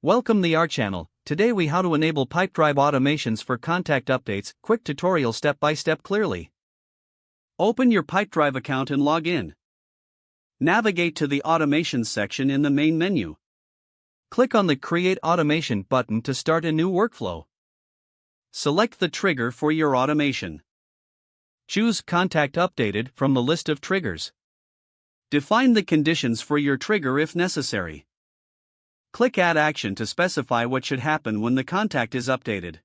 Welcome to our channel. Today we how to enable Pipedrive automations for contact updates. Quick tutorial step by step clearly. Open your Pipedrive account and log in. Navigate to the Automations section in the main menu. Click on the Create Automation button to start a new workflow. Select the trigger for your automation. Choose Contact Updated from the list of triggers. Define the conditions for your trigger if necessary. Click Add Action to specify what should happen when the contact is updated.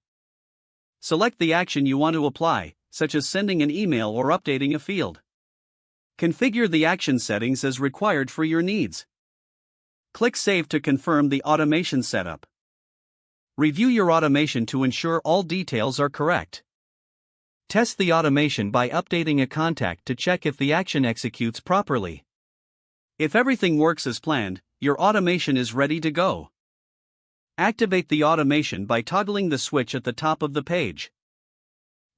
Select the action you want to apply, such as sending an email or updating a field. Configure the action settings as required for your needs. Click Save to confirm the automation setup. Review your automation to ensure all details are correct. Test the automation by updating a contact to check if the action executes properly. If everything works as planned, your automation is ready to go. Activate the automation by toggling the switch at the top of the page.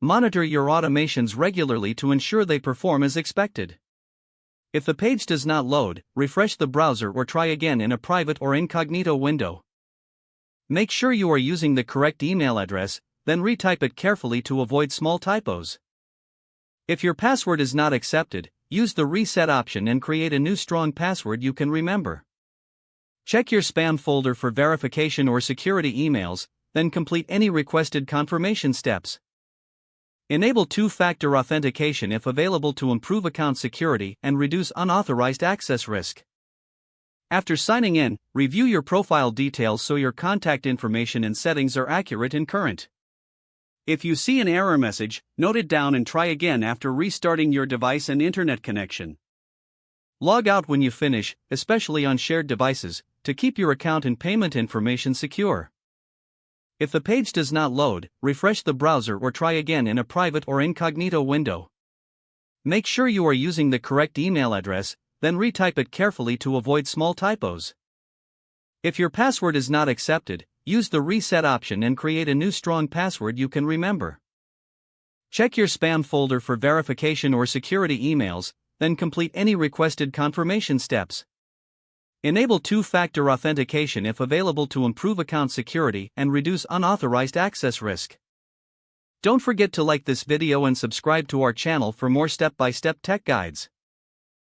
Monitor your automations regularly to ensure they perform as expected. If the page does not load, refresh the browser or try again in a private or incognito window. Make sure you are using the correct email address, then retype it carefully to avoid small typos. If your password is not accepted, use the reset option and create a new strong password you can remember. Check your spam folder for verification or security emails, then complete any requested confirmation steps. Enable two-factor authentication if available to improve account security and reduce unauthorized access risk. After signing in, review your profile details so your contact information and settings are accurate and current. If you see an error message, note it down and try again after restarting your device and internet connection. Log out when you finish, especially on shared devices, to keep your account and payment information secure. If the page does not load, refresh the browser or try again in a private or incognito window. Make sure you are using the correct email address, then retype it carefully to avoid small typos. If your password is not accepted, use the reset option and create a new strong password you can remember. Check your spam folder for verification or security emails, then complete any requested confirmation steps. Enable two-factor authentication if available to improve account security and reduce unauthorized access risk. Don't forget to like this video and subscribe to our channel for more step-by-step tech guides.